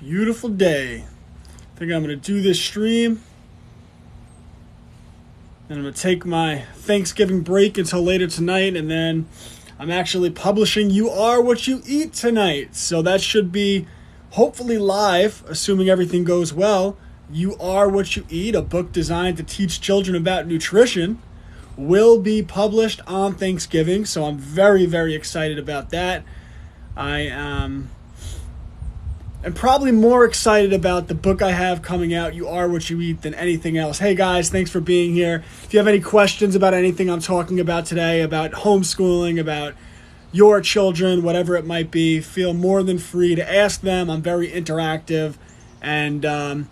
Beautiful day. I think I'm going to do this stream. And I'm going to take my Thanksgiving break until later tonight. And then I'm actually publishing You Are What You Eat tonight. So that should be hopefully live, assuming everything goes well. You Are What You Eat, a book designed to teach children about nutrition, will be published on Thanksgiving. So I'm very, very excited about that. I'm probably more excited about the book I have coming out, You Are What You Eat, than anything else. Hey guys, thanks for being here. If you have any questions about anything I'm talking about today, about homeschooling, about your children, whatever it might be, feel more than free to ask them. I'm very interactive. And I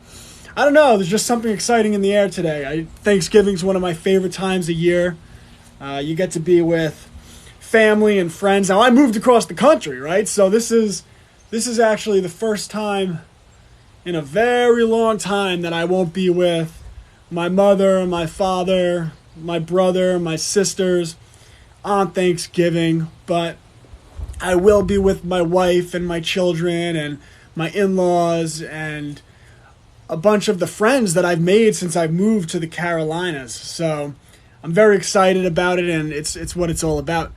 don't know, there's just something exciting in the air today. Thanksgiving's one of my favorite times of year. You get to be with family and friends. Now, I moved across the country, right? So this is actually the first time in a very long time that I won't be with my mother, my father, my brother, my sisters on Thanksgiving. But I will be with my wife and my children and my in-laws and a bunch of the friends that I've made since I moved to the Carolinas. So I'm very excited about it, and it's what it's all about.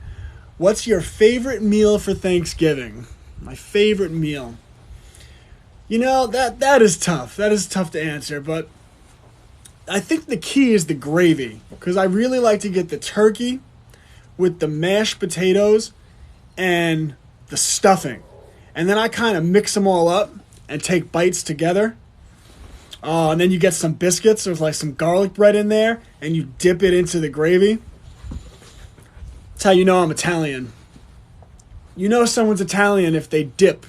What's your favorite meal for Thanksgiving? My favorite meal. You know, that is tough. That is tough to answer, but I think the key is the gravy, because I really like to get the turkey with the mashed potatoes and the stuffing. And then I kind of mix them all up and take bites together. Oh, and then you get some biscuits. There's like some garlic bread in there, and you dip it into the gravy. That's how you know I'm Italian. You know someone's Italian if they dip.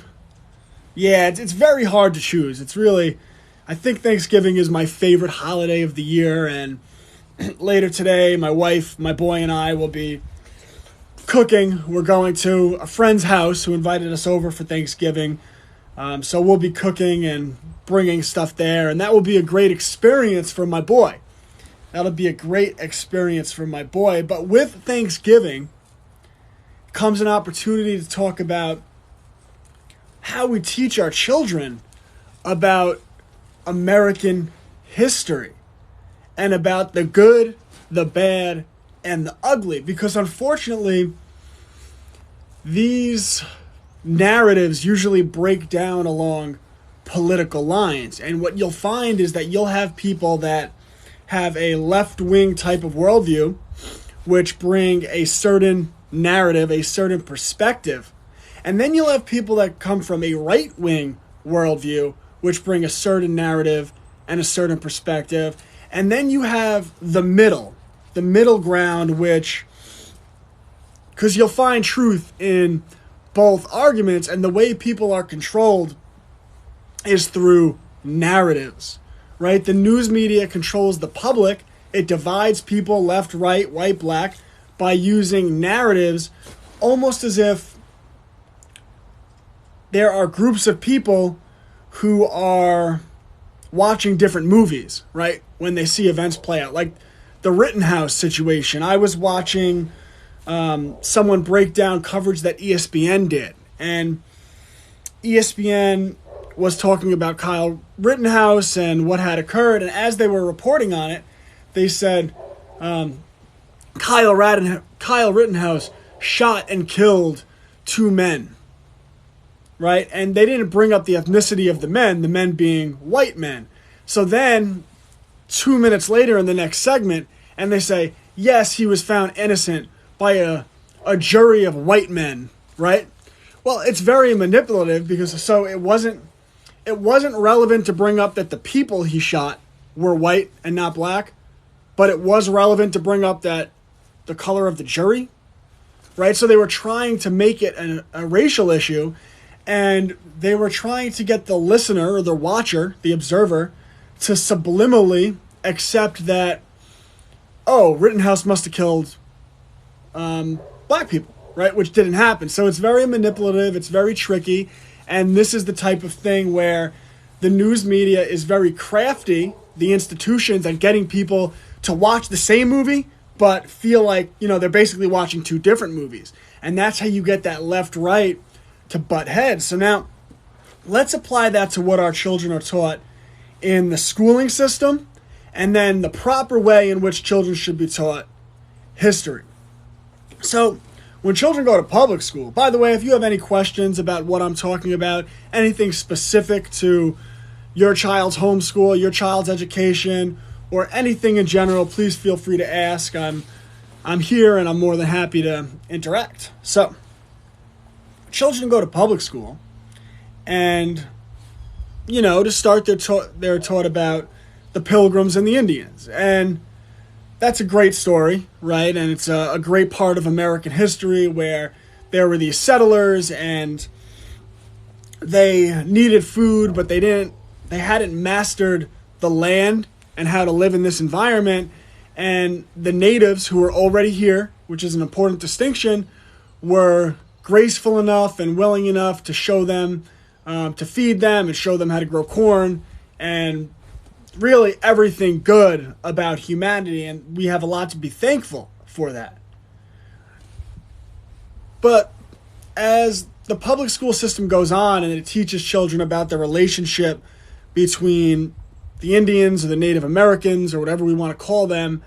Yeah, it's very hard to choose. It's really, I think Thanksgiving is my favorite holiday of the year. And later today, my wife, my boy, and I will be cooking. We're going to a friend's house who invited us over for Thanksgiving. So we'll be cooking and bringing stuff there. And that will be a great experience for my boy. That'll be a great experience for my boy. But with Thanksgiving comes an opportunity to talk about how we teach our children about American history and about the good, the bad, and the ugly. Because unfortunately, these narratives usually break down along political lines. And what you'll find is that you'll have people that have a left-wing type of worldview, which bring a certain narrative, a certain perspective. And then you'll have people that come from a right-wing worldview, which bring a certain narrative and a certain perspective. And then you have the middle ground, which, because you'll find truth in both arguments, and the way people are controlled is through narratives, right? The news media controls the public. It divides people left, right, white, black, by using narratives almost as if there are groups of people who are watching different movies, right, when they see events play out. Like the Rittenhouse situation. I was watching someone break down coverage that ESPN did. And ESPN was talking about Kyle Rittenhouse and what had occurred. And as they were reporting on it, they said, Kyle Rittenhouse shot and killed 2 men, right? And they didn't bring up the ethnicity of the men being white men. So then 2 minutes later in the next segment, and they say, yes, he was found innocent by a jury of white men, right? Well, it's very manipulative, because so it wasn't relevant to bring up that the people he shot were white and not black, but it was relevant to bring up that the color of the jury, right? So they were trying to make it a racial issue, and they were trying to get the listener or the watcher, the observer, to subliminally accept that, oh, Rittenhouse must have killed black people, right? Which didn't happen. So it's very manipulative. It's very tricky. And this is the type of thing where the news media is very crafty, the institutions, at getting people to watch the same movie, but feel like, they're basically watching 2 different movies. And that's how you get that left-right to butt heads. So now, let's apply that to what our children are taught in the schooling system, and then the proper way in which children should be taught history. So when children go to public school, by the way, if you have any questions about what I'm talking about, anything specific to your child's homeschool, your child's education, or anything in general, please feel free to ask. I'm here and I'm more than happy to interact. So children go to public school, and to start, they're taught about the Pilgrims and the Indians, and that's a great story, right? And it's a great part of American history where there were these settlers and they needed food, but they hadn't mastered the land and how to live in this environment. And the natives who were already here, which is an important distinction, were graceful enough and willing enough to show them, to feed them and show them how to grow corn and really everything good about humanity, and we have a lot to be thankful for that. But as the public school system goes on and it teaches children about the relationship between the Indians or the Native Americans or whatever we want to call them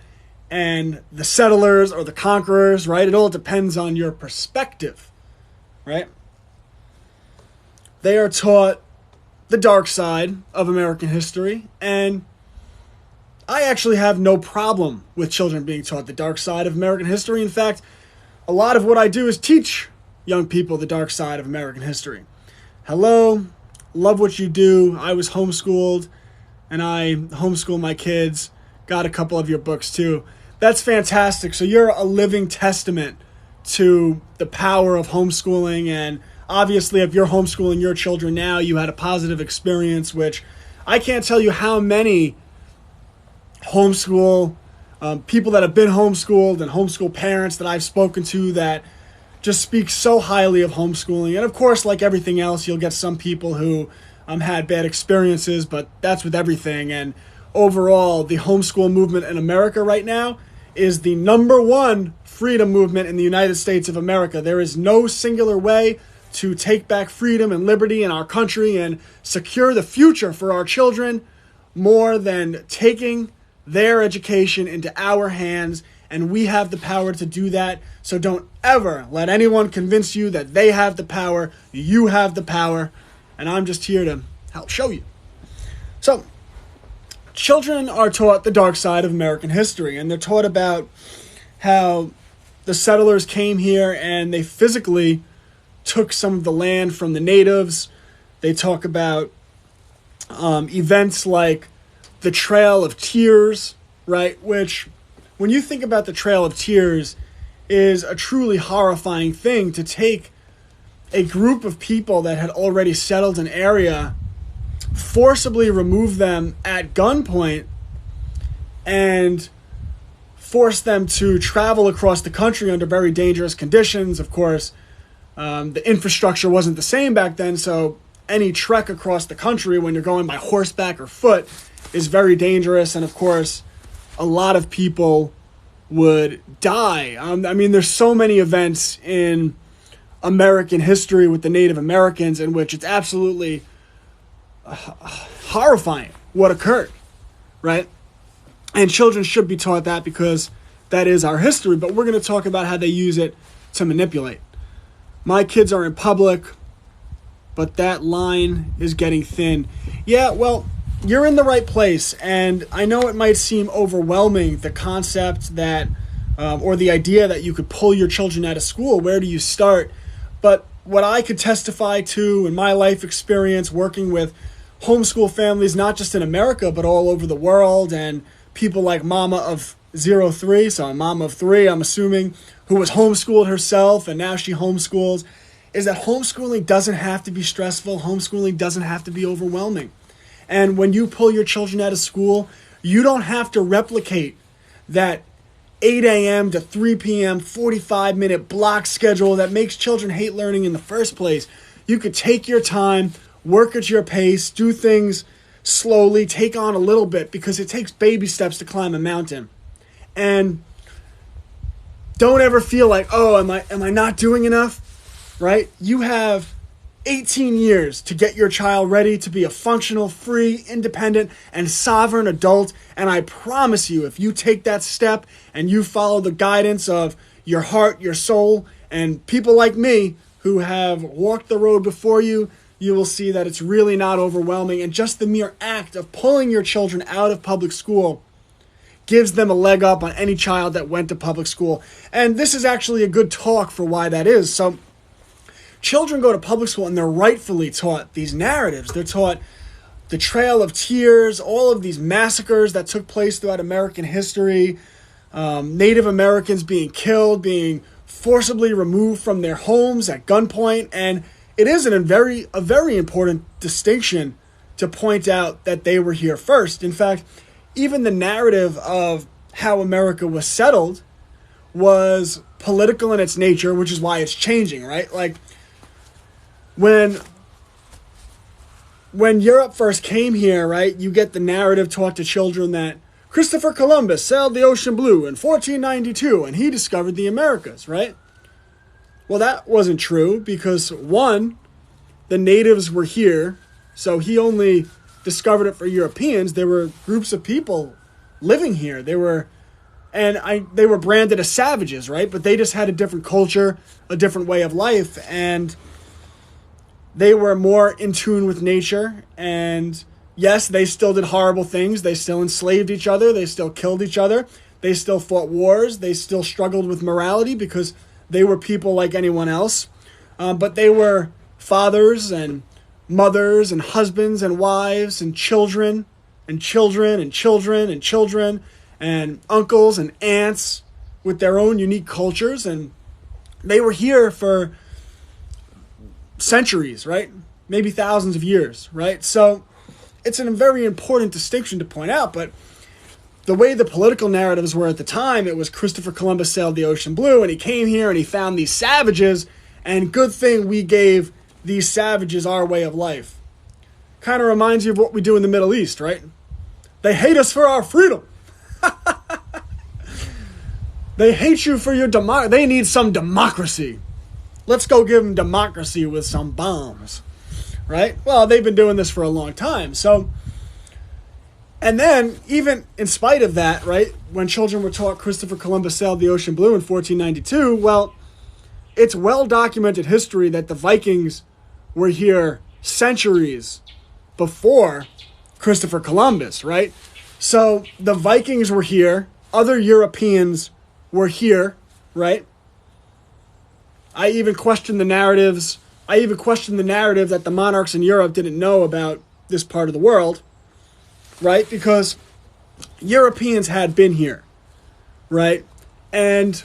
and the settlers or the conquerors, right? It all depends on your perspective, right? They are taught the dark side of American history, and I actually have no problem with children being taught the dark side of American history. In fact, a lot of what I do is teach young people the dark side of American history. Hello, love what you do. I was homeschooled, and I homeschool my kids. Got a couple of your books too. That's fantastic. So you're a living testament to the power of homeschooling, and obviously, if you're homeschooling your children now, you had a positive experience, which I can't tell you how many homeschool people that have been homeschooled and homeschool parents that I've spoken to that just speak so highly of homeschooling. And of course, like everything else, you'll get some people who had bad experiences, but that's with everything. And overall, the homeschool movement in America right now is the number one freedom movement in the United States of America. There is no singular way to take back freedom and liberty in our country and secure the future for our children more than taking their education into our hands, and we have the power to do that. So don't ever let anyone convince you that they have the power. You have the power, and I'm just here to help show you. So children are taught the dark side of American history, and they're taught about how the settlers came here and they physically took some of the land from the natives. They talk about events like the Trail of Tears, right? Which, when you think about the Trail of Tears, is a truly horrifying thing to take a group of people that had already settled an area, forcibly remove them at gunpoint, and force them to travel across the country under very dangerous conditions. Of course, the infrastructure wasn't the same back then, so any trek across the country when you're going by horseback or foot is very dangerous, and of course, a lot of people would die. I mean, there's so many events in American history with the Native Americans in which it's absolutely horrifying what occurred, right? And children should be taught that because that is our history, but we're going to talk about how they use it to manipulate. My kids are in public, but that line is getting thin. Yeah, well, you're in the right place, and I know it might seem overwhelming, the concept that, or the idea that you could pull your children out of school. Where do you start? But what I could testify to in my life experience working with homeschool families, not just in America, but all over the world, and people like Mama of 03, so Mama of 3, I'm assuming, who was homeschooled herself, and now she homeschools, is that homeschooling doesn't have to be stressful. Homeschooling doesn't have to be overwhelming. And when you pull your children out of school, you don't have to replicate that 8 a.m. to 3 p.m. 45-minute block schedule that makes children hate learning in the first place. You could take your time, work at your pace, do things slowly, take on a little bit, because it takes baby steps to climb a mountain. And don't ever feel like, oh, am I not doing enough? Right? You have 18 years to get your child ready to be a functional, free, independent, and sovereign adult. And I promise you, if you take that step and you follow the guidance of your heart, your soul, and people like me who have walked the road before you, you will see that it's really not overwhelming. And just the mere act of pulling your children out of public school gives them a leg up on any child that went to public school. And this is actually a good talk for why that is. So children go to public school and they're rightfully taught these narratives. They're taught the Trail of Tears, all of these massacres that took place throughout American history, Native Americans being killed, being forcibly removed from their homes at gunpoint. And it is a very important distinction to point out that they were here first. In fact, even the narrative of how America was settled was political in its nature, which is why it's changing, right? Like, when Europe first came here, right, you get the narrative taught to children that Christopher Columbus sailed the ocean blue in 1492 and he discovered the Americas, right? Well, that wasn't true because, one, the natives were here, so he only discovered it for Europeans. There were groups of people living here. They were branded as savages, right? But they just had a different culture, a different way of life, and they were more in tune with nature. And yes, they still did horrible things. They still enslaved each other. They still killed each other. They still fought wars. They still struggled with morality because they were people like anyone else. But they were fathers and mothers and husbands and wives and children and children and children and children and uncles and aunts with their own unique cultures. And they were here for centuries, right? Maybe thousands of years, right? So it's a very important distinction to point out. But the way the political narratives were at the time, it was Christopher Columbus sailed the ocean blue and he came here and he found these savages, and good thing we gave these savages our way of life. Kind of reminds you of what we do in the Middle East, right? They hate us for our freedom. They hate you for your democracy. They need some democracy. Let's go give them democracy with some bombs, right? Well, they've been doing this for a long time. So, and then even in spite of that, right, when children were taught Christopher Columbus sailed the ocean blue in 1492, well, it's well-documented history that the Vikings were here centuries before Christopher Columbus, right? So the Vikings were here. Other Europeans were here, right? I even question the narrative that the monarchs in Europe didn't know about this part of the world, right? Because Europeans had been here, right? And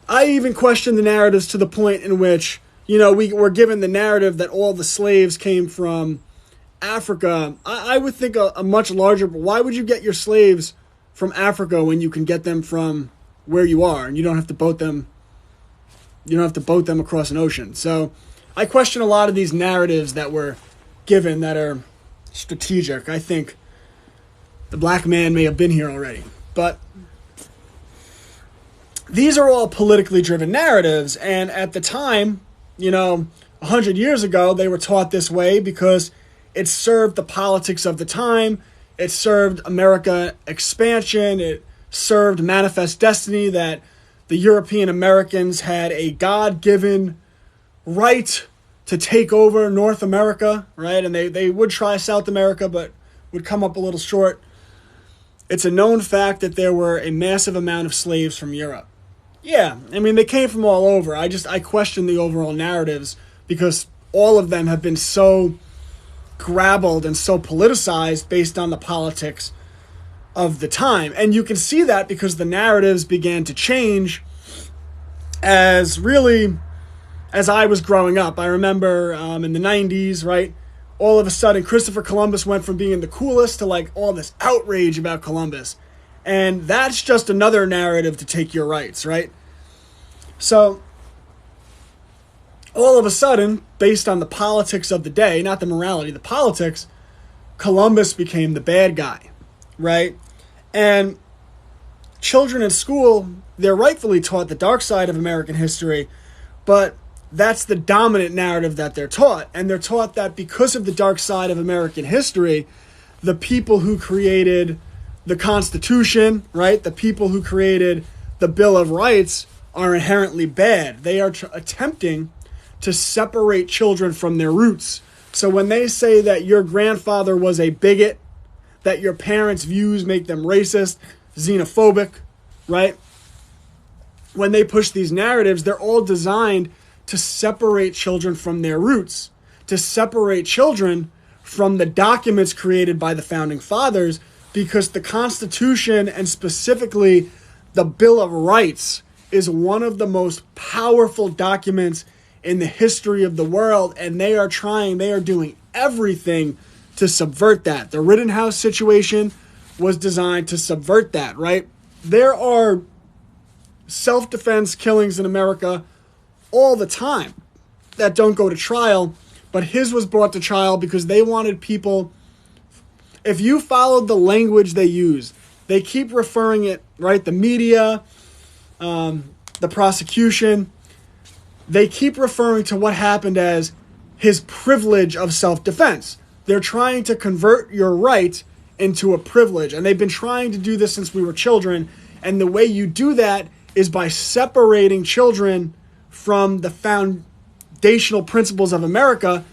I even question the narratives to the point in which, you know, we were given the narrative that all the slaves came from Africa. I would think a much larger, why would you get your slaves from Africa when you can get them from where you are and you don't have to boat them across an ocean? So I question a lot of these narratives that were given that are strategic. I think the black man may have been here already, but these are all politically driven narratives. And at the time, you know, 100 years ago, they were taught this way because it served the politics of the time. It served America expansion. It served manifest destiny that the European Americans had a God-given right to take over North America, right? And they would try South America, but would come up a little short. It's a known fact that there were a massive amount of slaves from Europe. Yeah, I mean, they came from all over. I question the overall narratives because all of them have been so grabbled and so politicized based on the politics of the time. And you can see that because the narratives began to change as I was growing up. I remember in the 90s, right? All of a sudden, Christopher Columbus went from being the coolest to like all this outrage about Columbus. And that's just another narrative to take your rights, right? So, all of a sudden, based on the politics of the day, not the morality, the politics, Columbus became the bad guy, right? And children in school, they're rightfully taught the dark side of American history, but that's the dominant narrative that they're taught. And they're taught that because of the dark side of American history, the people who created the Constitution, right, the people who created the Bill of Rights are inherently bad. They are attempting to separate children from their roots. So when they say that your grandfather was a bigot, that your parents' views make them racist, xenophobic, right? When they push these narratives, they're all designed to separate children from their roots, to separate children from the documents created by the Founding Fathers, because the Constitution, and specifically the Bill of Rights, is one of the most powerful documents in the history of the world, and they are doing everything to subvert that. The Rittenhouse situation was designed to subvert that, right? There are self-defense killings in America all the time that don't go to trial, but his was brought to trial because they wanted people, if you followed the language they use, they keep referring it, right? The media, the prosecution, they keep referring to what happened as his privilege of self-defense. They're trying to convert your right into a privilege, and they've been trying to do this since we were children, and the way you do that is by separating children from the foundational principles of America,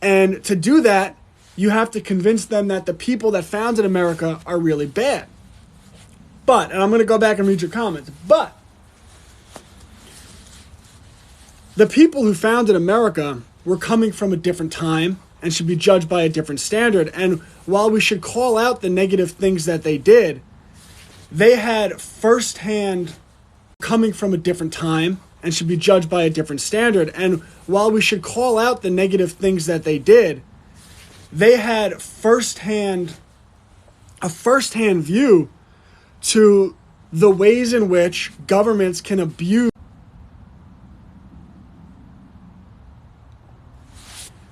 and to do that, you have to convince them that the people that founded America are really bad. But, and I'm going to go back and read your comments, but the people who founded America were coming from a different time and should be judged by a different standard. And while we should call out the negative things that they did, they had firsthand coming from a different time and should be judged by a different standard. And while we should call out the negative things that they did, they had a firsthand view to the ways in which governments can abuse.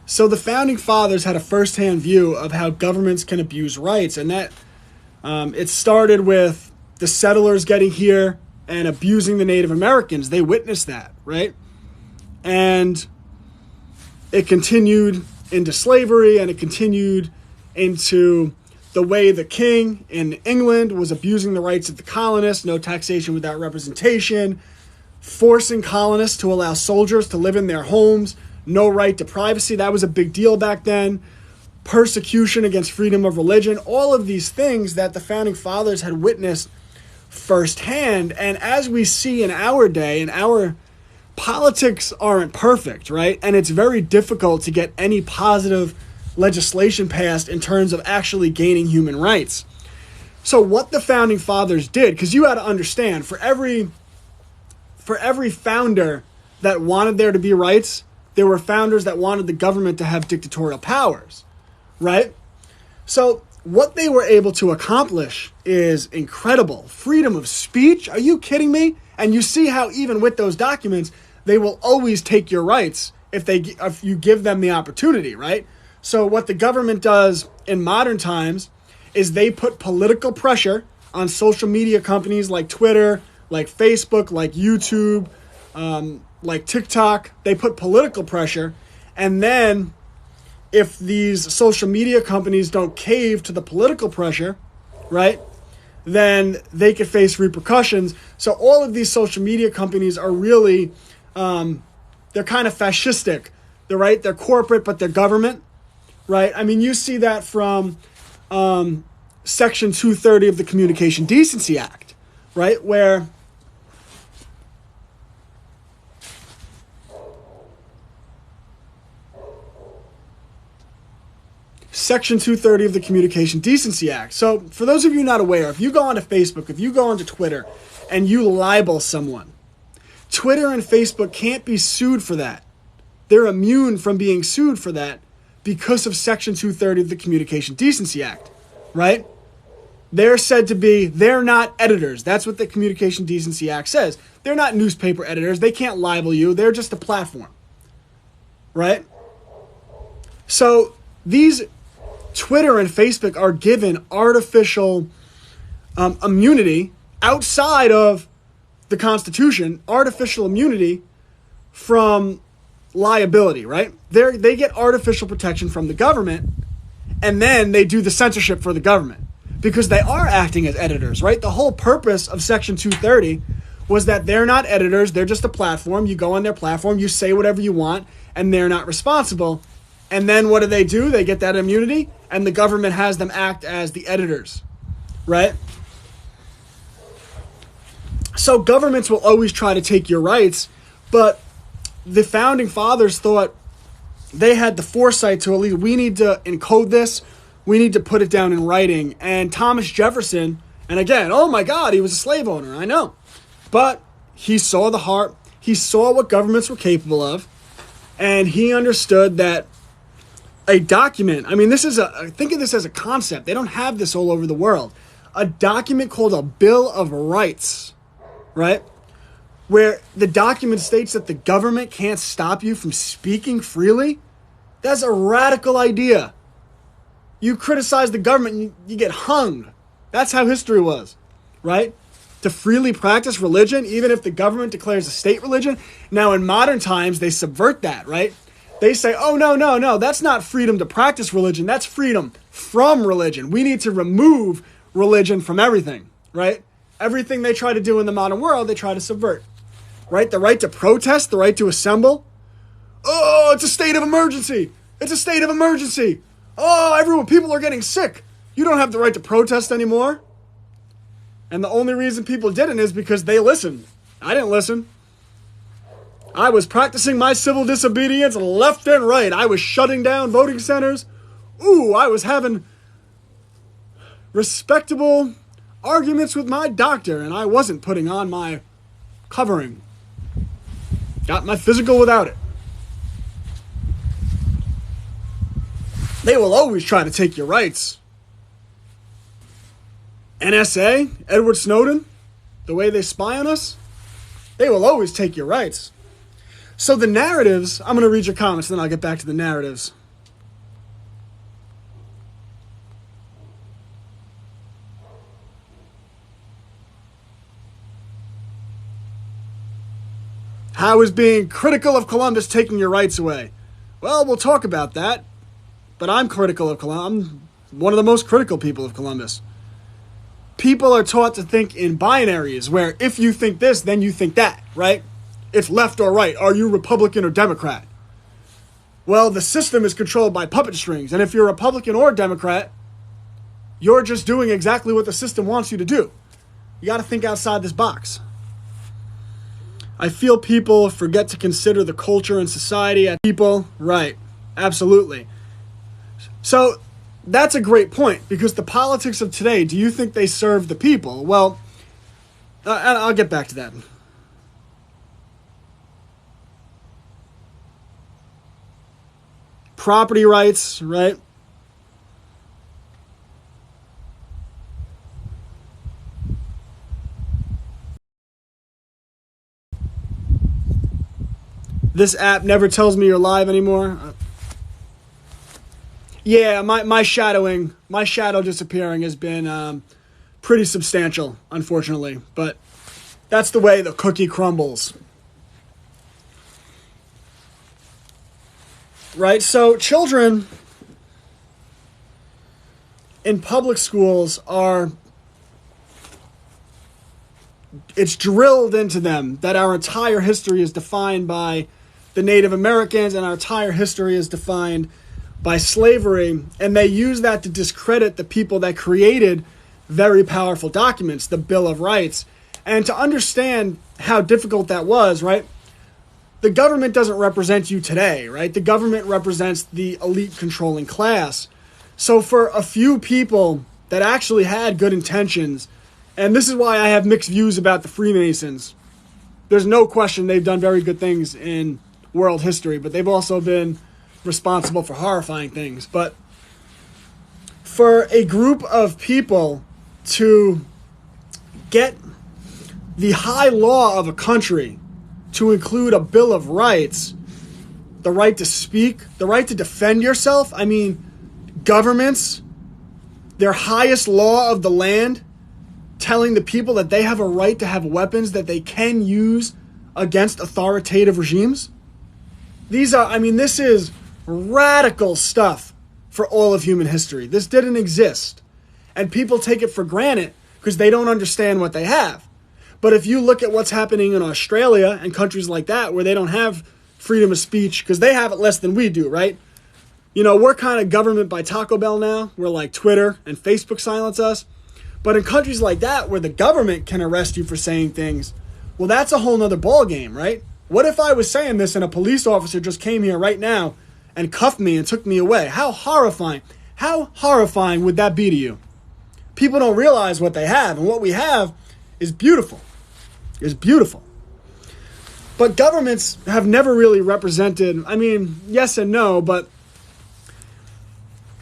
So the Founding Fathers had a firsthand view of how governments can abuse rights, and that it started with the settlers getting here and abusing the Native Americans. They witnessed that, right? And it continued into slavery, and it continued into the way the king in England was abusing the rights of the colonists, no taxation without representation, forcing colonists to allow soldiers to live in their homes, no right to privacy. That was a big deal back then. Persecution against freedom of religion, all of these things that the Founding Fathers had witnessed firsthand. And as we see in our day, in our politics aren't perfect, right? And it's very difficult to get any positive legislation passed in terms of actually gaining human rights. So what the Founding Fathers did, because you got to understand, for every founder that wanted there to be rights, there were founders that wanted the government to have dictatorial powers, right? So what they were able to accomplish is incredible. Freedom of speech? Are you kidding me? And you see how even with those documents, they will always take your rights if you give them the opportunity, right? So what the government does in modern times is they put political pressure on social media companies like Twitter, like Facebook, like YouTube, like TikTok. They put political pressure, and then if these social media companies don't cave to the political pressure, right, then they could face repercussions. So all of these social media companies are really, they're kind of fascistic. They're right. They're corporate, but they're government, right? I mean, you see that from Section 230 of the Communication Decency Act, right, where Section 230 of the Communication Decency Act. So for those of you not aware, if you go onto Facebook, if you go onto Twitter, and you libel someone, Twitter and Facebook can't be sued for that. They're immune from being sued for that because of Section 230 of the Communication Decency Act, right? They're said to be, they're not editors. That's what the Communication Decency Act says. They're not newspaper editors. They can't libel you. They're just a platform, right? So these Twitter and Facebook are given artificial immunity outside of the Constitution, artificial immunity from liability, right? They get artificial protection from the government, and then they do the censorship for the government because they are acting as editors, right? The whole purpose of Section 230 was that they're not editors. They're just a platform. You go on their platform, you say whatever you want, and they're not responsible. And then what do? They get that immunity, and the government has them act as the editors, right? So governments will always try to take your rights, but the founding fathers thought they had the foresight to at least, we need to encode this, we need to put it down in writing. And Thomas Jefferson, and again, oh my God, he was a slave owner, I know. But he saw the heart, he saw what governments were capable of, and he understood that a document, I mean, think of this as a concept. They don't have this all over the world. A document called a Bill of Rights, right? Where the document states that the government can't stop you from speaking freely. That's a radical idea. You criticize the government, you get hung. That's how history was, right? To freely practice religion, even if the government declares a state religion. Now, in modern times, they subvert that, right? They say, oh, no, that's not freedom to practice religion. That's freedom from religion. We need to remove religion from everything, right? Everything they try to do in the modern world, they try to subvert, right? The right to protest, the right to assemble. Oh, it's a state of emergency. It's a state of emergency. Oh, people are getting sick. You don't have the right to protest anymore. And the only reason people didn't is because they listened. I didn't listen. I was practicing my civil disobedience left and right. I was shutting down voting centers. Ooh, I was having respectable arguments with my doctor, and I wasn't putting on my covering. Got my physical without it. They will always try to take your rights. NSA, Edward Snowden, the way they spy on us, they will always take your rights. So the narratives, I'm going to read your comments, then I'll get back to the narratives. How is being critical of Columbus taking your rights away? Well, we'll talk about that, but I'm critical of Columbus. I'm one of the most critical people of Columbus. People are taught to think in binaries where if you think this, then you think that, right? It's left or right. Are you Republican or Democrat? Well, the system is controlled by puppet strings. And if you're Republican or Democrat, you're just doing exactly what the system wants you to do. You got to think outside this box. I feel people forget to consider the culture and society as people. Right. Absolutely. So that's a great point, because the politics of today, do you think they serve the people? Well, I'll get back to that. Property rights, right? This app never tells me you're live anymore. Yeah, my shadow disappearing has been pretty substantial, unfortunately. But that's the way the cookie crumbles. Right? So children in public schools it's drilled into them that our entire history is defined by the Native Americans and our entire history is defined by slavery, and they use that to discredit the people that created very powerful documents, the Bill of Rights. And to understand how difficult that was, right? The government doesn't represent you today, right? The government represents the elite controlling class. So for a few people that actually had good intentions, and this is why I have mixed views about the Freemasons. There's no question they've done very good things in world history, but they've also been responsible for horrifying things. But for a group of people to get the high law of a country to include a Bill of Rights, the right to speak, the right to defend yourself, I mean, governments, their highest law of the land, telling the people that they have a right to have weapons that they can use against authoritative regimes. This is radical stuff for all of human history. This didn't exist. And people take it for granted because they don't understand what they have. But if you look at what's happening in Australia and countries like that where they don't have freedom of speech because they have it less than we do, right? We're kind of government by Taco Bell now. We're like Twitter and Facebook silence us. But in countries like that where the government can arrest you for saying things, well, that's a whole nother ballgame, right? What if I was saying this and a police officer just came here right now and cuffed me and took me away? How horrifying would that be to you? People don't realize what they have, and what we have is beautiful. It's beautiful. But governments have never really represented, yes and no, but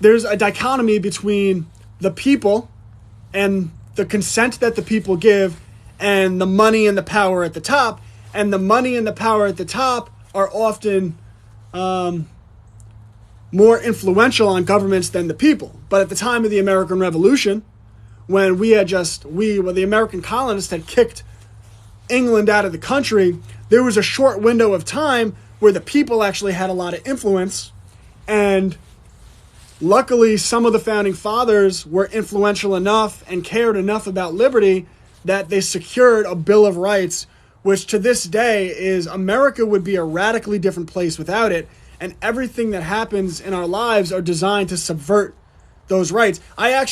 there's a dichotomy between the people and the consent that the people give and the money and the power at the top. And the money and the power at the top are often more influential on governments than the people. But at the time of the American Revolution, when the American colonists had kicked England out of the country, there was a short window of time where the people actually had a lot of influence. And luckily, some of the founding fathers were influential enough and cared enough about liberty that they secured a Bill of Rights, which to this day is America would be a radically different place without it. And everything that happens in our lives are designed to subvert those rights. I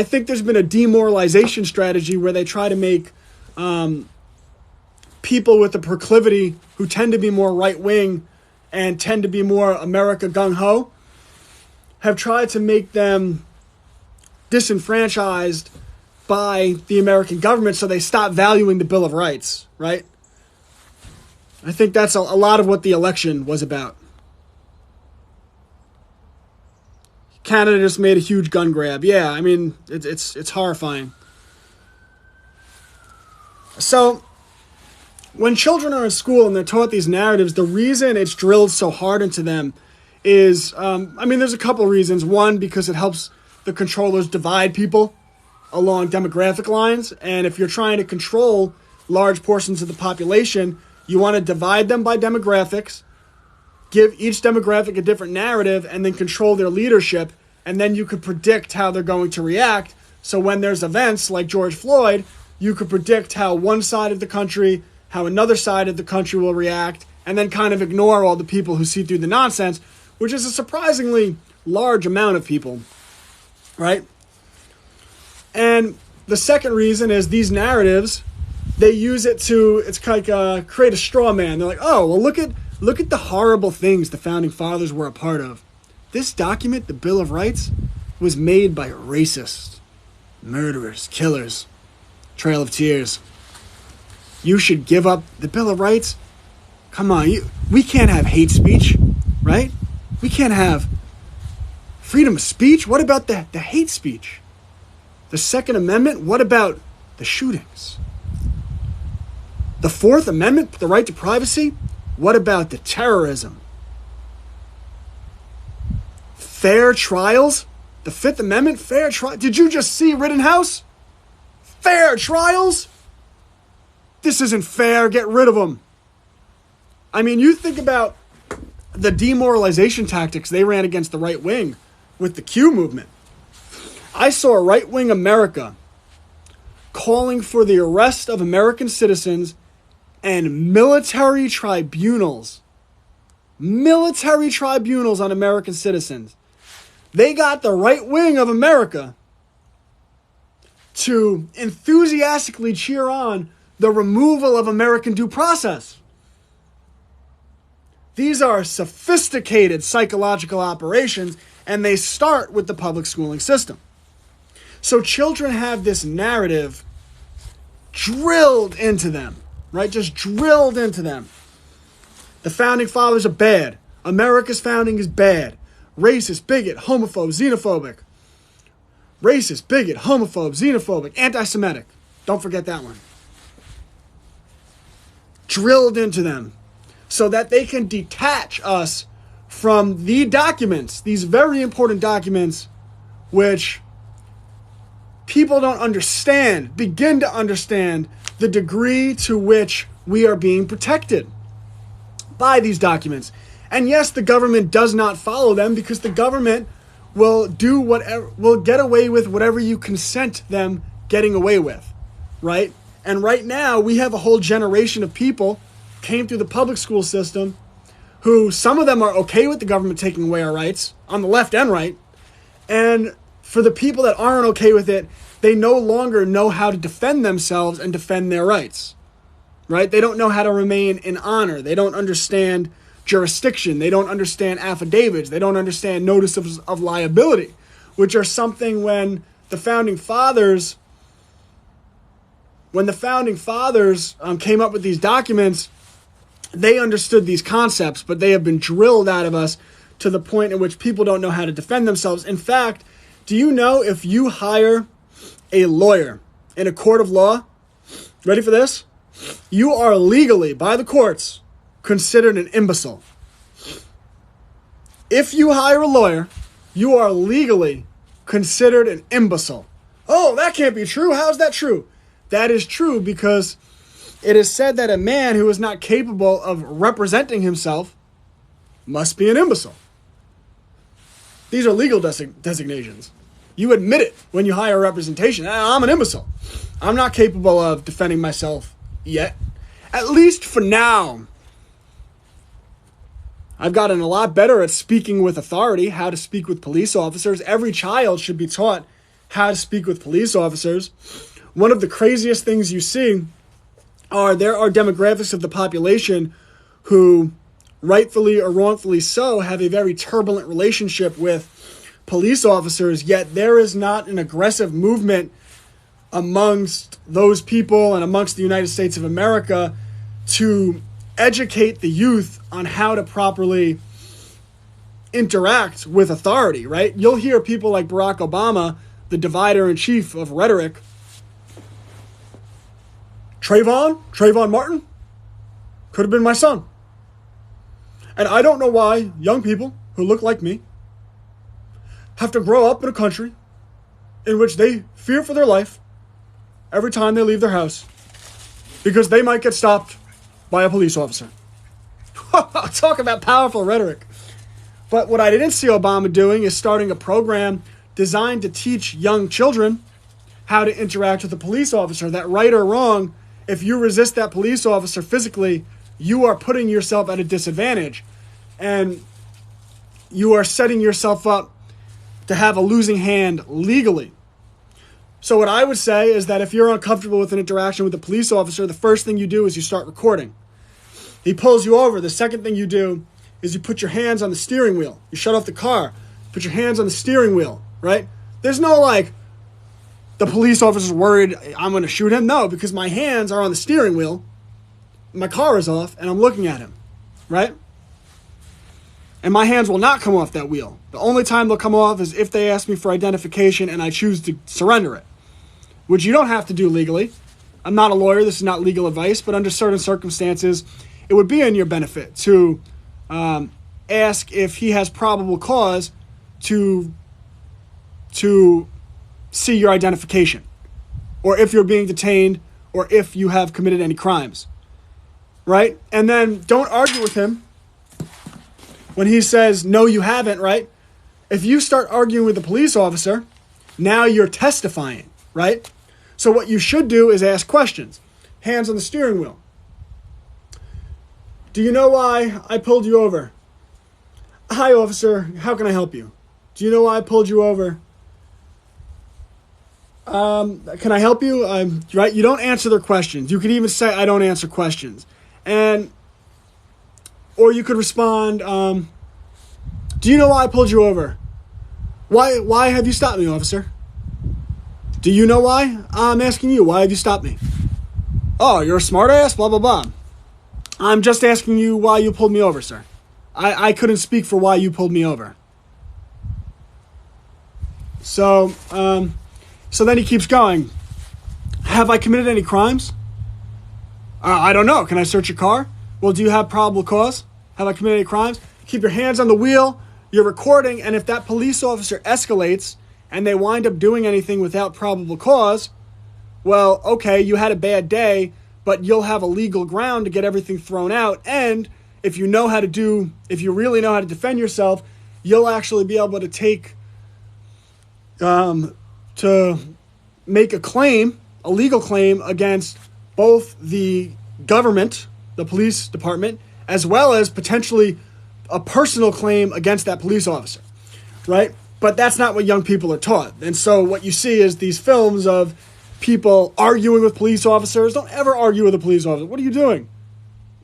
think there's been a demoralization strategy where they try to make people with a proclivity who tend to be more right-wing and tend to be more America gung-ho have tried to make them disenfranchised by the American government so they stop valuing the Bill of Rights, right? I think that's a lot of what the election was about. Canada just made a huge gun grab. Yeah, it's horrifying. So when children are in school and they're taught these narratives, the reason it's drilled so hard into them is, there's a couple reasons. One, because it helps the controllers divide people along demographic lines. And if you're trying to control large portions of the population, you want to divide them by demographics, give each demographic a different narrative, and then control their leadership. And then you could predict how they're going to react. So when there's events like George Floyd, you could predict how one side of the country, how another side of the country will react, and then kind of ignore all the people who see through the nonsense, which is a surprisingly large amount of people, right? And the second reason is these narratives, they use it to, it's like create a straw man. They're like, oh, well, look at the horrible things the founding fathers were a part of. This document, the Bill of Rights, was made by racists, murderers, killers. Trail of Tears. You should give up the Bill of Rights. Come on, we can't have hate speech, right? We can't have freedom of speech. What about the hate speech? The Second Amendment, what about the shootings? The Fourth Amendment, the right to privacy, what about the terrorism? Fair trials, the Fifth Amendment, fair trial. Did you just see Rittenhouse? Fair trials? This isn't fair. Get rid of them. You think about the demoralization tactics they ran against the right wing with the Q movement. I saw right-wing America calling for the arrest of American citizens and military tribunals on American citizens. They got the right wing of America to enthusiastically cheer on the removal of American due process. These are sophisticated psychological operations, and they start with the public schooling system. So children have this narrative drilled into them, right? Just drilled into them. The founding fathers are bad. America's founding is bad. Racist, bigot, homophobe, xenophobic. Racist, bigot, homophobe, xenophobic, anti-Semitic. Don't forget that one. Drilled into them so that they can detach us from the documents, these very important documents, which people don't begin to understand the degree to which we are being protected. by these documents. And yes, the government does not follow them because the government will do whatever, will get away with whatever you consent them getting away with, right? And right now we have a whole generation of people came through the public school system who some of them are okay with the government taking away our rights on the left and right. And for the people that aren't okay with it, they no longer know how to defend themselves and defend their rights, right? They don't know how to remain in honor. They don't understand jurisdiction. They don't understand affidavits. They don't understand notice of liability, which are something when the founding fathers came up with these documents, they understood these concepts, but they have been drilled out of us to the point in which people don't know how to defend themselves. In fact, do you know if you hire a lawyer in a court of law, ready for this? You are legally, by the courts, considered an imbecile. If you hire a lawyer, you are legally considered an imbecile. Oh, that can't be true. How is that true? That is true because it is said that a man who is not capable of representing himself must be an imbecile. These are legal designations. You admit it when you hire a representation. I'm an imbecile. I'm not capable of defending myself yet. At least for now. I've gotten a lot better at speaking with authority, how to speak with police officers. Every child should be taught how to speak with police officers. One of the craziest things you see there are demographics of the population who, rightfully or wrongfully so, have a very turbulent relationship with police officers, yet there is not an aggressive movement amongst those people and amongst the United States of America to educate the youth on how to properly interact with authority, right? You'll hear people like Barack Obama, the divider-in-chief of rhetoric, Trayvon Martin, could have been my son. And I don't know why young people who look like me have to grow up in a country in which they fear for their life every time they leave their house because they might get stopped by a police officer. Talk about powerful rhetoric. But what I didn't see Obama doing is starting a program designed to teach young children how to interact with a police officer, that right or wrong, if you resist that police officer physically, you are putting yourself at a disadvantage. And you are setting yourself up to have a losing hand legally. So what I would say is that if you're uncomfortable with an interaction with a police officer, the first thing you do is you start recording. He pulls you over. The second thing you do is you put your hands on the steering wheel. You shut off the car. Put your hands on the steering wheel, right? There's no like, the police officer's worried I'm going to shoot him. No, because my hands are on the steering wheel. My car is off and I'm looking at him, right? And my hands will not come off that wheel. The only time they'll come off is if they ask me for identification and I choose to surrender it, which you don't have to do legally. I'm not a lawyer. This is not legal advice, but under certain circumstances, it would be in your benefit to ask if he has probable cause to see your identification, or if you're being detained, or if you have committed any crimes, right? And then don't argue with him when he says, no, you haven't, right? If you start arguing with the police officer, now you're testifying, right? So what you should do is ask questions. Hands on the steering wheel. Do you know why I pulled you over? Hi, officer. How can I help you? Do you know why I pulled you over? Can I help you? Right? You don't answer their questions. You could even say, I don't answer questions. Or you could respond, do you know why I pulled you over? Why have you stopped me, officer? Do you know why? I'm asking you, why have you stopped me? Oh, you're a smart ass, blah, blah, blah. I'm just asking you why you pulled me over, sir. I couldn't speak for why you pulled me over. So then he keeps going. Have I committed any crimes? I don't know. Can I search your car? Well, do you have probable cause? Have I committed any crimes? Keep your hands on the wheel. You're recording, and if that police officer escalates and they wind up doing anything without probable cause, well, okay, you had a bad day, but you'll have a legal ground to get everything thrown out, and if you really know how to defend yourself, you'll actually be able to to make a legal claim against both the government, the police department, as well as potentially a personal claim against that police officer, right? But that's not what young people are taught. And so what you see is these films of people arguing with police officers. Don't ever argue with a police officer. What are you doing?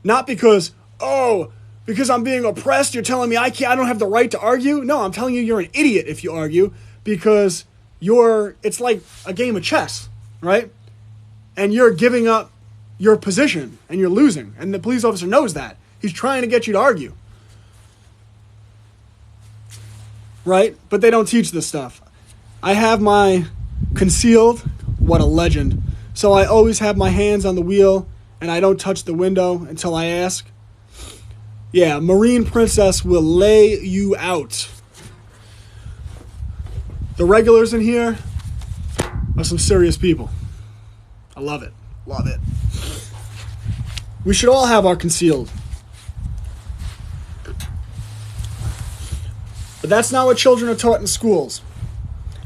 Not because I'm being oppressed, you're telling me I don't have the right to argue. No, I'm telling you you're an idiot if you argue, because it's like a game of chess, right? And you're giving up your position and you're losing. And the police officer knows that. He's trying to get you to argue. Right? But they don't teach this stuff. I have my concealed. What a legend. So I always have my hands on the wheel and I don't touch the window until I ask. Yeah, Marine Princess will lay you out. The regulars in here are some serious people. I love it. Love it. We should all have our concealed. But that's not what children are taught in schools.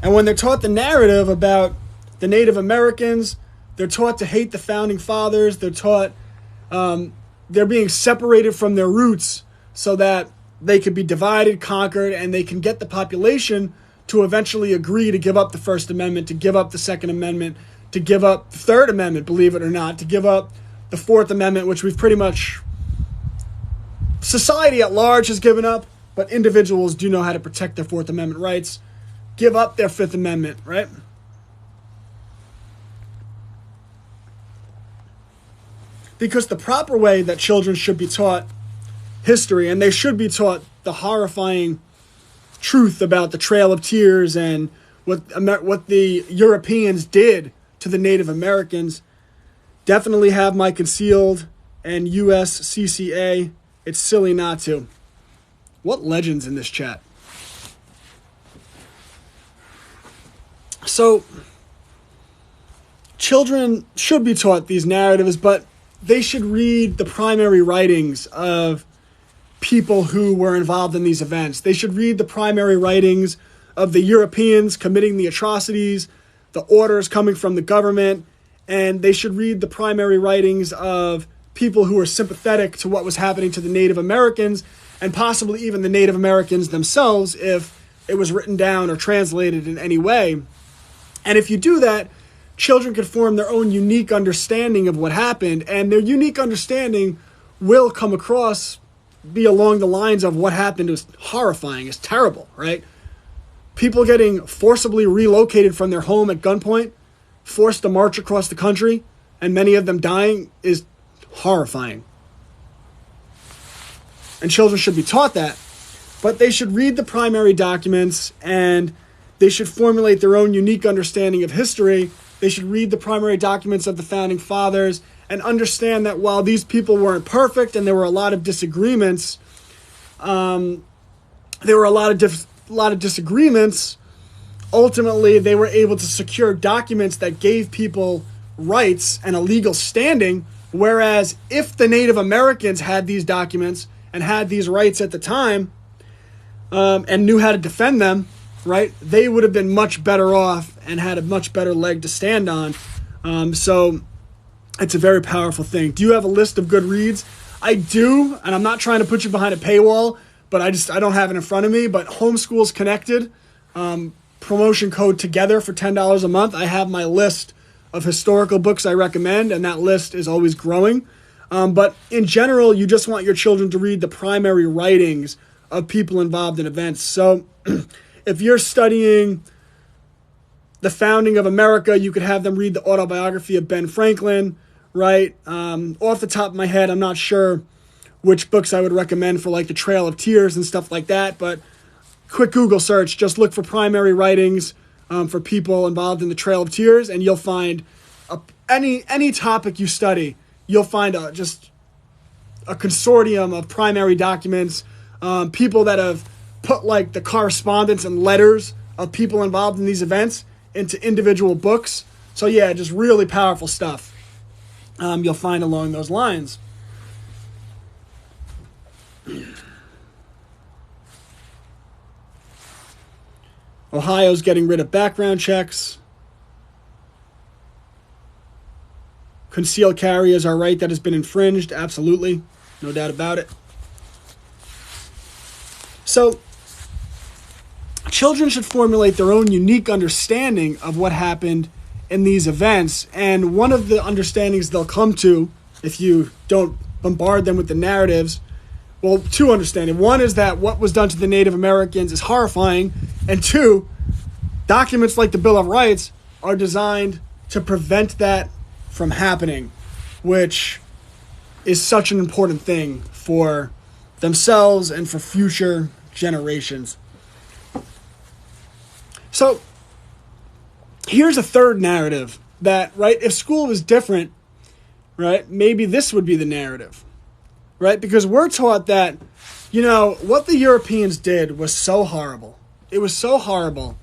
And when they're taught the narrative about the Native Americans, they're taught to hate the founding fathers. They're taught they're being separated from their roots so that they could be divided, conquered, and they can get the population to eventually agree to give up the First Amendment, to give up the Second Amendment, to give up the Third Amendment, believe it or not, to give up the Fourth Amendment, which we've pretty much, society at large has given up, but individuals do know how to protect their Fourth Amendment rights, give up their Fifth Amendment, right? Because the proper way that children should be taught history, and they should be taught the horrifying truth about the Trail of Tears and what the Europeans did to the Native Americans, definitely have my concealed and USCCA. It's silly not to. What legends in this chat. So, children should be taught these narratives, but they should read the primary writings of people who were involved in these events. They should read the primary writings of the Europeans committing the atrocities, the orders coming from the government, and they should read the primary writings of people who were sympathetic to what was happening to the Native Americans, and possibly even the Native Americans themselves if it was written down or translated in any way. And if you do that, children can form their own unique understanding of what happened, and their unique understanding will come across, be along the lines of what happened is horrifying, is terrible, right? People getting forcibly relocated from their home at gunpoint, forced to march across the country, and many of them dying is horrifying. And children should be taught that, but they should read the primary documents and they should formulate their own unique understanding of history. They should read the primary documents of the founding fathers and understand that while these people weren't perfect and there were a lot of disagreements, ultimately they were able to secure documents that gave people rights and a legal standing. Whereas if the Native Americans had these documents and had these rights at the time, and knew how to defend them, right, they would have been much better off and had a much better leg to stand on. So it's a very powerful thing. Do you have a list of good reads? I do, and I'm not trying to put you behind a paywall, but I don't have it in front of me. But Homeschools Connected, promotion code together for $10 a month. I have my list of historical books I recommend, and that list is always growing. But in general, you just want your children to read the primary writings of people involved in events. So if you're studying the founding of America, you could have them read the autobiography of Ben Franklin, right? Off the top of my head, I'm not sure which books I would recommend for like the Trail of Tears and stuff like that, but quick Google search, just look for primary writings for people involved in the Trail of Tears, and you'll find any topic you study, you'll find just a consortium of primary documents, people that have put like the correspondence and letters of people involved in these events into individual books. So yeah, just really powerful stuff you'll find along those lines. Ohio's getting rid of background checks. Concealed carry is our right that has been infringed. Absolutely. No doubt about it. So, children should formulate their own unique understanding of what happened in these events. And one of the understandings they'll come to, if you don't bombard them with the narratives, well, two understandings. One is that what was done to the Native Americans is horrifying. And two, documents like the Bill of Rights are designed to prevent that from happening, which is such an important thing for themselves and for future generations. So here's a third narrative that, right, if school was different, right, maybe this would be the narrative, right? Because we're taught that, what the Europeans did was so horrible. It was so horrible.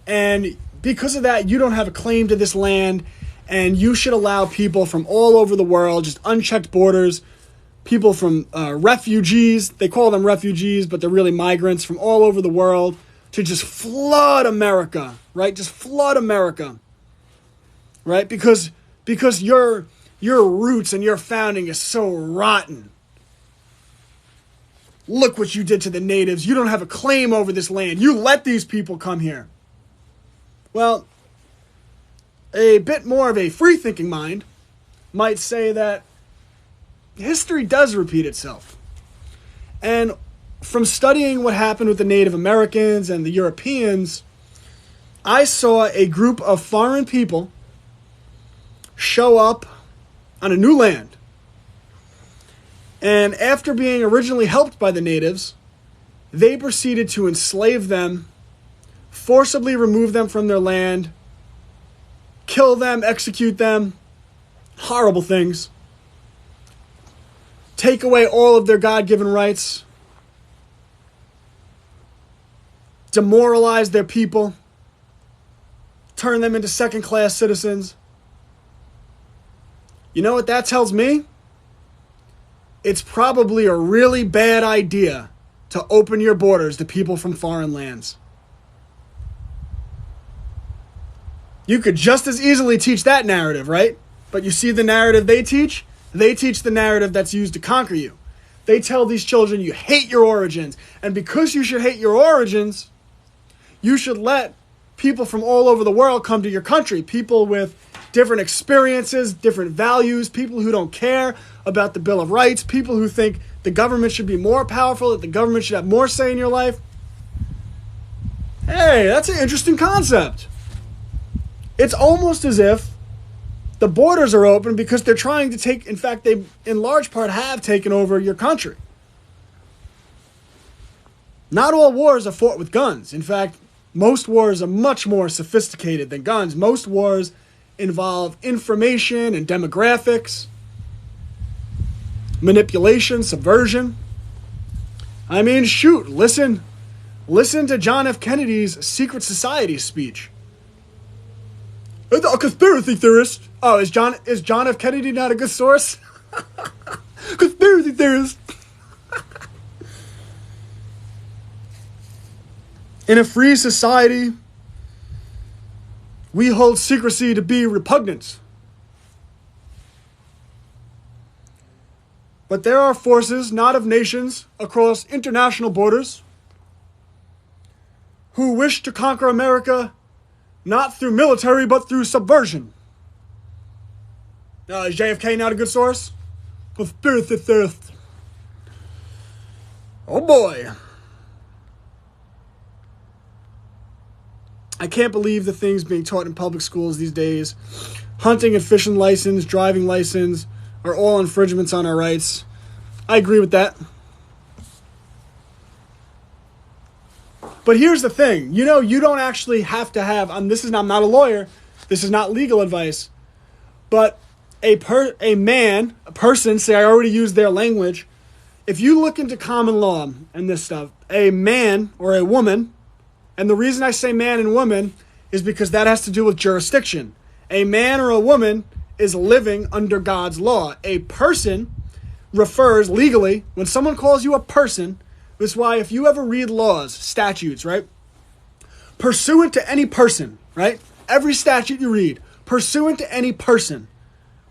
And because of that, you don't have a claim to this land, and you should allow people from all over the world, just unchecked borders, people from refugees, they call them refugees, but they're really migrants from all over the world, to just flood America, right? Just flood America, right? Because your roots and your founding is so rotten. Look what you did to the natives. You don't have a claim over this land. You let these people come here. Well, a bit more of a free-thinking mind might say that history does repeat itself. And from studying what happened with the Native Americans and the Europeans, I saw a group of foreign people show up on a new land. And after being originally helped by the natives, they proceeded to enslave them, forcibly remove them from their land, kill them, execute them, horrible things, take away all of their God-given rights, demoralize their people, turn them into second-class citizens. You know what that tells me? It's probably a really bad idea to open your borders to people from foreign lands. You could just as easily teach that narrative, right? But you see the narrative they teach? They teach the narrative that's used to conquer you. They tell these children you hate your origins. And because you should hate your origins, you should let people from all over the world come to your country. People with different experiences, different values, people who don't care about the Bill of Rights, people who think the government should be more powerful, that the government should have more say in your life. Hey, that's an interesting concept. It's almost as if the borders are open because they're trying to take, in fact, they in large part have taken over your country. Not all wars are fought with guns. In fact, most wars are much more sophisticated than guns. Most wars involve information and demographics, manipulation, subversion. I mean, shoot, listen to John F. Kennedy's Secret Society speech. A conspiracy theorist. Oh, is John F. Kennedy not a good source? Conspiracy theorist. In a free society, we hold secrecy to be repugnant. But there are forces, not of nations, across international borders, who wish to conquer America not through military, but through subversion. Is JFK not a good source? Conspiracy theorist. Oh boy. I can't believe the things being taught in public schools these days. Hunting and fishing license, driving license are all infringements on our rights. I agree with that. But here's the thing. You don't actually have to have, I'm not a lawyer. This is not legal advice. But a person, say I already used their language. If you look into common law and this stuff, a man or a woman, and the reason I say man and woman is because that has to do with jurisdiction. A man or a woman is living under God's law. A person refers legally, when someone calls you a person, this is why if you ever read laws, statutes, right? Pursuant to any person, right? Every statute you read, pursuant to any person.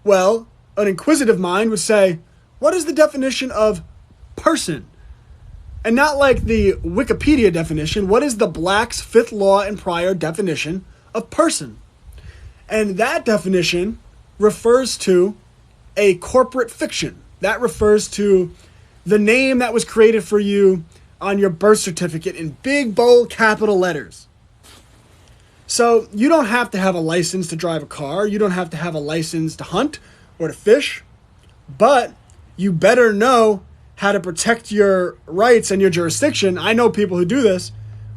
Well, an inquisitive mind would say, what is the definition of person? And not like the Wikipedia definition. What is the Black's Fifth Law and Prior definition of person? And that definition refers to a corporate fiction. That refers to the name that was created for you on your birth certificate in big, bold, capital letters. So you don't have to have a license to drive a car. You don't have to have a license to hunt or to fish. But you better know how to protect your rights and your jurisdiction. I know people who do this,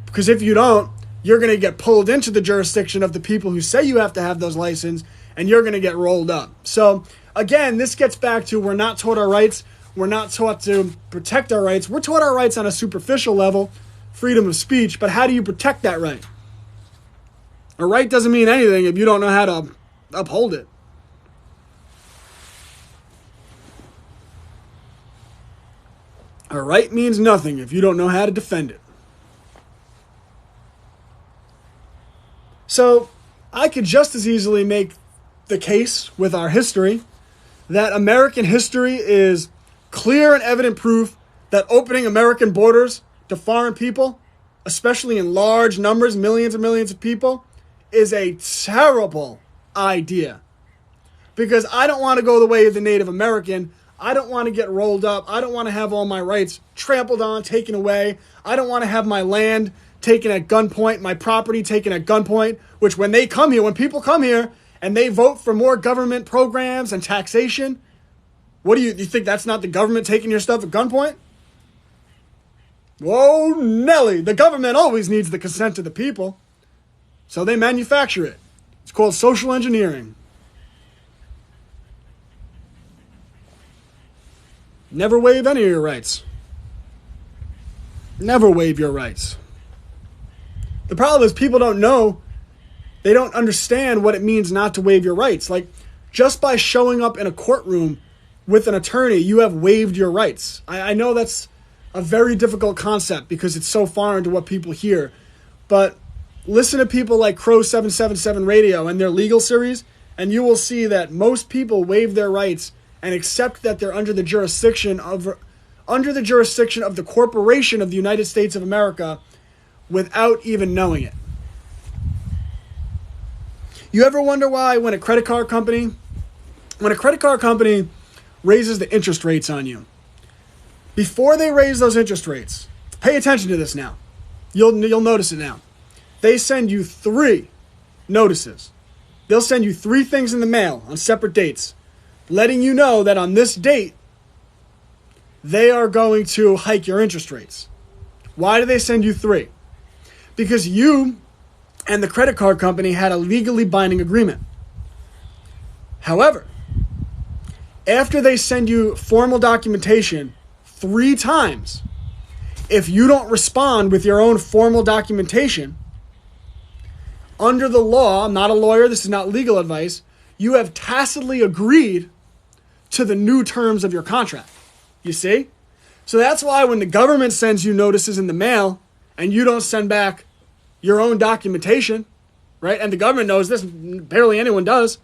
because if you don't, you're going to get pulled into the jurisdiction of the people who say you have to have those licenses, and you're going to get rolled up. So again, this gets back to we're not taught our rights. We're not taught to protect our rights. We're taught our rights on a superficial level, freedom of speech, but how do you protect that right? A right doesn't mean anything if you don't know how to uphold it. A right means nothing if you don't know how to defend it. So I could just as easily make the case with our history that American history is clear and evident proof that opening American borders to foreign people, especially in large numbers, millions and millions of people, is a terrible idea. Because I don't want to go the way of the Native American. I don't want to get rolled up. I don't want to have all my rights trampled on, taken away. I don't want to have my land taken at gunpoint, my property taken at gunpoint, which when they come here, when people come here and they vote for more government programs and taxation, what do you think that's not the government taking your stuff at gunpoint? Whoa, Nelly, the government always needs the consent of the people. So they manufacture it. It's called social engineering. Never waive any of your rights. Never waive your rights. The problem is people don't know, they don't understand what it means not to waive your rights. Like, just by showing up in a courtroom with an attorney, you have waived your rights. I know that's a very difficult concept because it's so foreign to what people hear. But listen to people like Crow 777 Radio and their legal series, and you will see that most people waive their rights and accept that they're under the jurisdiction of the corporation of the United States of America without even knowing it. You ever wonder why when a credit card company raises the interest rates on you, before they raise those interest rates, pay attention to this now. You'll notice it now. They send you 3 notices. They'll send you 3 things in the mail on separate dates, letting you know that on this date, they are going to hike your interest rates. Why do they send you 3? Because you and the credit card company had a legally binding agreement. However, after they send you formal documentation 3 times, if you don't respond with your own formal documentation, under the law, I'm not a lawyer, this is not legal advice, you have tacitly agreed to the new terms of your contract. You see? So that's why when the government sends you notices in the mail and you don't send back your own documentation, right? And the government knows this, barely anyone does,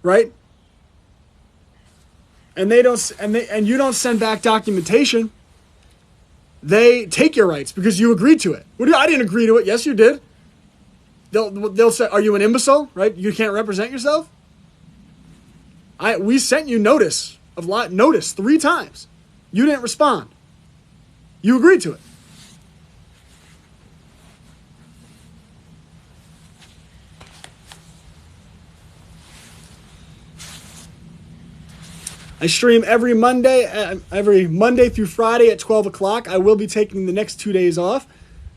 right? And you don't send back documentation, they take your rights because you agreed to it. I didn't agree to it. Yes, you did. They'll say, "Are you an imbecile?" Right? You can't represent yourself. We sent you notice 3 times. You didn't respond. You agreed to it. I stream every Monday through Friday at 12 o'clock. I will be taking the next 2 days off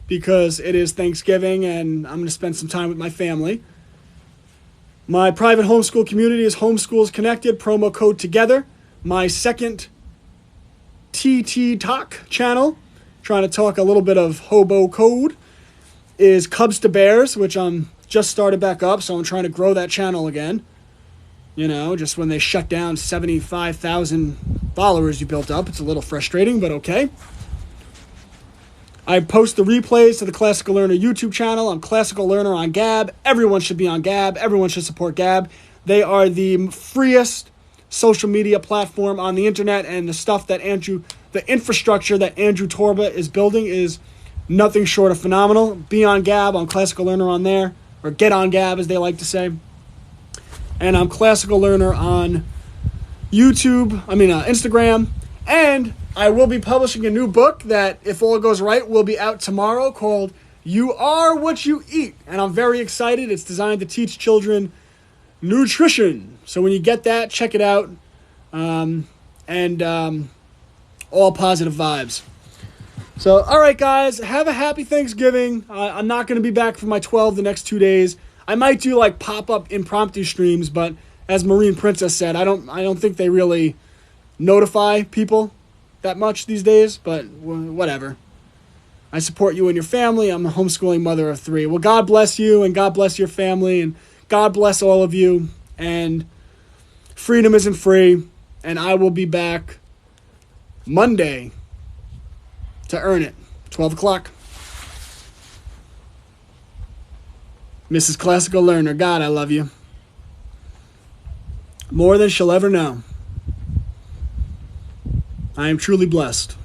because it is Thanksgiving and I'm going to spend some time with my family. My private homeschool community is Homeschools Connected, promo code TOGETHER. My second TT Talk channel, trying to talk a little bit of hobo code, is Cubs to Bears, which I'm just started back up, so I'm trying to grow that channel again. You know, just when they shut down 75,000 followers you built up. It's a little frustrating, but okay. I post the replays to the Classical Learner YouTube channel. I'm Classical Learner on Gab. Everyone should be on Gab. Everyone should support Gab. They are the freest social media platform on the internet, and the stuff that the infrastructure that Andrew Torba is building is nothing short of phenomenal. Be on Gab, on Classical Learner on there, or get on Gab as they like to say. And I'm Classical Learner on Instagram. And I will be publishing a new book that, if all goes right, will be out tomorrow, called You Are What You Eat. And I'm very excited. It's designed to teach children nutrition. So when you get that, check it out. All positive vibes. So, all right, guys, have a happy Thanksgiving. I'm not going to be back for my 12 the next 2 days. I might do like pop-up impromptu streams, but as Marine Princess said, I don't think they really notify people that much these days, but whatever. I support you and your family. I'm a homeschooling mother of 3. Well, God bless you, and God bless your family, and God bless all of you, and freedom isn't free, and I will be back Monday to earn it, 12 o'clock. Mrs. Classical Learner, God, I love you. More than she'll ever know. I am truly blessed.